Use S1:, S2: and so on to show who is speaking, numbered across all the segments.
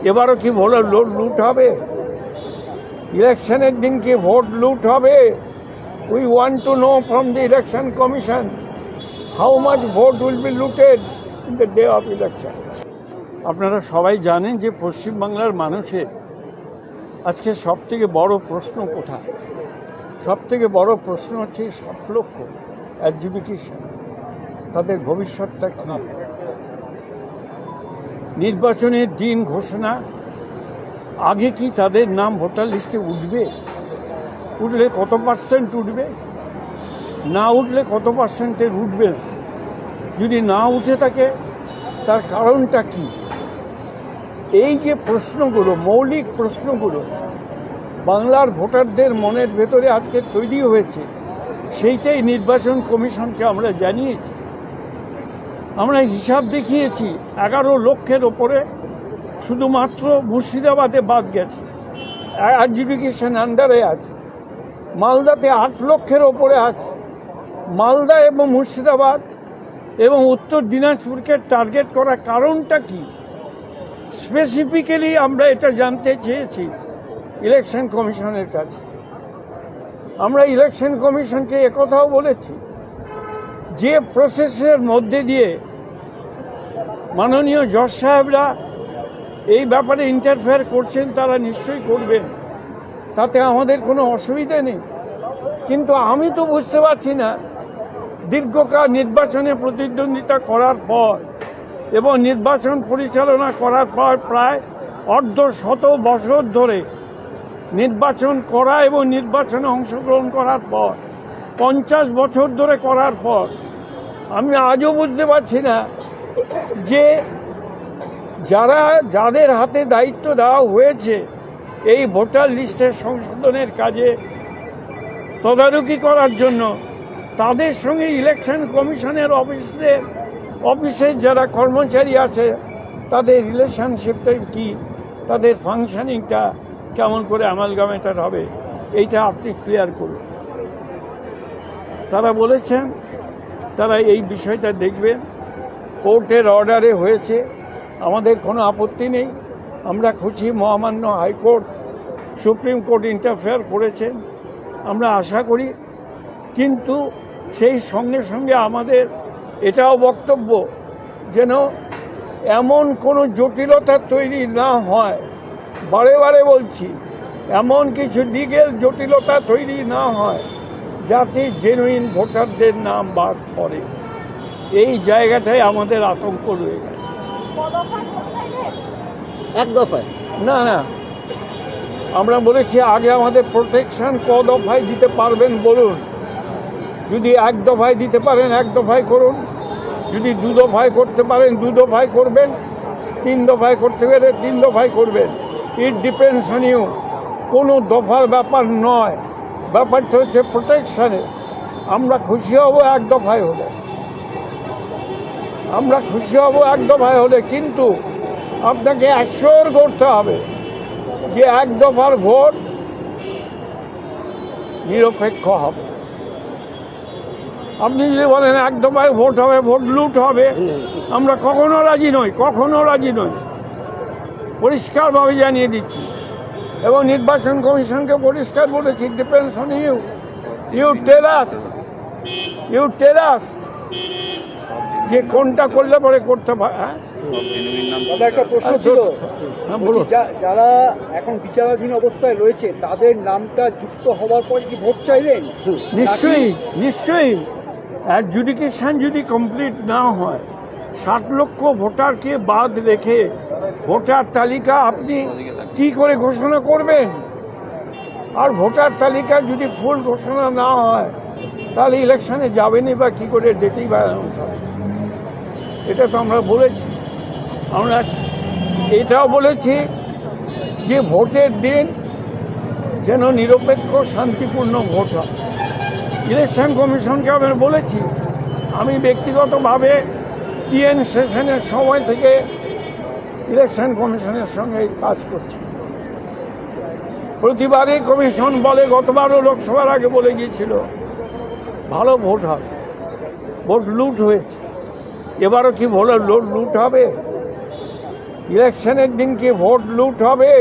S1: এবারও কি ভোট লুট হবে? ইলেকশনের দিন কি ভোট লুট হবে? We want to know from the election commission how much vote will be looted in the day of election. আপনারা সবাই জানেন যে পশ্চিমবাংলার মানুষের আজকে সবথেকে বড় প্রশ্ন কোথায়? সবথেকে বড় প্রশ্ন হচ্ছে 7 লক্ষ অ্যাডজুডিকেশন, তাদের ভবিষ্যৎটা কি? নির্বাচনের দিন ঘোষণা আগে কি তাদের নাম ভোটার লিস্টে উঠবে? উঠলে কত পার্সেন্ট উঠবে? না উঠলে কত পার্সেন্টের উঠবে? যদি না উঠে থাকে তার কারণটা কি? এই যে প্রশ্নগুলো, মৌলিক প্রশ্নগুলো বাংলার ভোটারদের মনের ভেতরে আজকে তৈরি হয়েছে, সেইটাই নির্বাচন কমিশনকে আমরা জানিয়েছি। আমরা হিসাব দেখিয়েছি, 11 লক্ষের ওপরে শুধুমাত্র মুর্শিদাবাদে বাদ গেছে, অ্যাডজুডিকেশন আন্ডারে আছে। মালদাতে 8 লক্ষের ওপরে আছে। মালদা এবং মুর্শিদাবাদ এবং উত্তর দিনাজপুরকে টার্গেট করার কারণটা কি? স্পেসিফিক্যালি আমরা এটা জানতে চেয়েছি ইলেকশন কমিশনের কাছে। আমরা ইলেকশন কমিশনকে একথাও বলেছি, যে প্রসেসের মধ্যে দিয়ে মাননীয় জজ সাহেবরা এই ব্যাপারে ইন্টারফেয়ার করছেন, তারা নিশ্চয়ই করবেন, তাতে আমাদের কোনো অসুবিধা নেই। কিন্তু আমি তো বুঝতে পারছি না, দীর্ঘকাল নির্বাচনে প্রতিদ্বন্দ্বিতা করার পর এবং নির্বাচন পরিচালনা করার পর প্রায় অর্ধশত বছর ধরে নির্বাচন করা এবং নির্বাচনে অংশগ্রহণ করার পর 50 বছর ধরে করার পর আমি আজও বুঝতে পারছি না যে যাদের হাতে দায়িত্ব দেওয়া হয়েছে এই ভোটার লিস্টের সংশোধনের কাজে তদারকি করার জন্য, তাদের সঙ্গে ইলেকশন কমিশনের অফিসের যারা কর্মচারী আছে তাদের রিলেশনশিপটা কি, তাদের ফাংশনিংটা কেমন করে অ্যামালগামেটেড হবে, এইটা আপনি ক্লিয়ার করুন। তারা বলেছেন তারা এই বিষয়টা দেখবেন, কোর্টের অর্ডারে হয়েছে, আমাদের কোনো আপত্তি নেই। আমরা খুশি মহামান্য হাইকোর্ট, সুপ্রিম কোর্ট ইন্টারফেয়ার করেছেন, আমরা আশা করি। কিন্তু সেই সঙ্গে সঙ্গে আমাদের এটাও বক্তব্য যেন এমন কোনো জটিলতা তৈরি না হয়, বারে বারে বলছি, এমন কিছু লিগেল জটিলতা তৈরি না হয় যাতে জেনুইন ভোটারদের নাম বাদ পড়ে। এই জায়গাটায় আমাদের আতঙ্ক রয়ে গেছে।
S2: এক দফায়
S1: না, আমরা বলেছি আগে আমাদের প্রোটেকশন ক দফায় দিতে পারবেন বলুন। যদি 1 দফায় দিতে পারেন 1 দফায় করুন, যদি 2 দফায় করতে পারেন 2 দফায় করবেন, 3 দফায় করতে পারে 3 দফায় করবেন। It depends on you. কোনো দফার ব্যাপার নয়, ব্যাপারটা হচ্ছে প্রোটেকশনে। আমরা খুশি হব 1 দফায় হলে, আমরা খুশি হব 1 দফায় হলে, কিন্তু আপনাকে অ্যাশিওর করতে হবে যে 1 দফার ভোট নিরপেক্ষ হবে। আপনি যদি বলেন 1 দফায় ভোট হবে, ভোট লুট হবে, আমরা কখনো রাজি নই, কখনো রাজি নই, পরিষ্কারভাবে জানিয়ে দিচ্ছি। এবং নির্বাচন কমিশনকে পরিষ্কার বলেছি, depends on you, you tell us যে কোনটা করলে পরে করতে পারে।
S2: একটা প্রশ্ন ছিল, যারা এখন বিচারাধীন অবস্থায় রয়েছে তাদের নামটা যুক্ত হওয়ার পর কি ভোট চাইলেন?
S1: নিশ্চয়ই অ্যাডজুডিকেশন যদি কমপ্লিট না হয়, 7 লক্ষ ভোটারকে বাদ রেখে ভোটার তালিকা আপনি কি করে ঘোষণা করবেন? আর ভোটার তালিকা যদি ফুল ঘোষণা না হয় তাহলে ইলেকশনে যাবেনই বা কী করে, ডেটেই বা অ্যানাউন্স হবে? এটা তো আমরা বলেছি। আমরা এটাও বলেছি যে ভোটের দিন যেন নিরপেক্ষ শান্তিপূর্ণ ভোট হয়। ইলেকশন কমিশনকে আমরা বলেছি, আমি ব্যক্তিগতভাবে টিএন সেশনের সময় থেকে ইলেকশন কমিশনের সঙ্গে কাজ করছি। প্রতিবারই কমিশন বলে, গতবারও লোকসভার আগে বলে গিয়েছিল ভালো ভোট হবে, ভোট লুট হয়েছে। এবারও কি ভোট লুট হবে? ইলেকশনের দিন কি ভোট লুট হবে?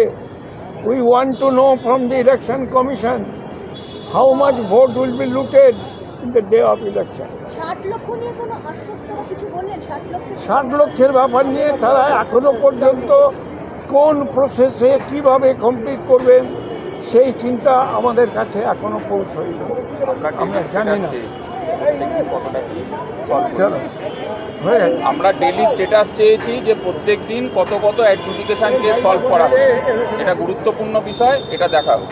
S1: We want to know from the election commission how much vote will be looted in the day of election.
S3: 60 লক্ষ নিয়ে কোনো আশ্বস্ত বা কিছু বললেন?
S1: 60 লক্ষের ব্যাপার নিয়ে তারা এখনো পর্যন্ত কোন প্রসেসে কিভাবে কমপ্লিট করবেন সেই চিন্তা আমাদের কাছে এখনো পৌঁছয়নি, আমরা জানি না। চলো, হয়ে গেছে।
S4: আমরা ডেইলি স্ট্যাটাস চেয়েছি যে প্রত্যেক দিন কত কত অ্যাডজুডিকেশন কেস সলভ করা হচ্ছে, এটা গুরুত্বপূর্ণ বিষয়, এটা দেখা হোক।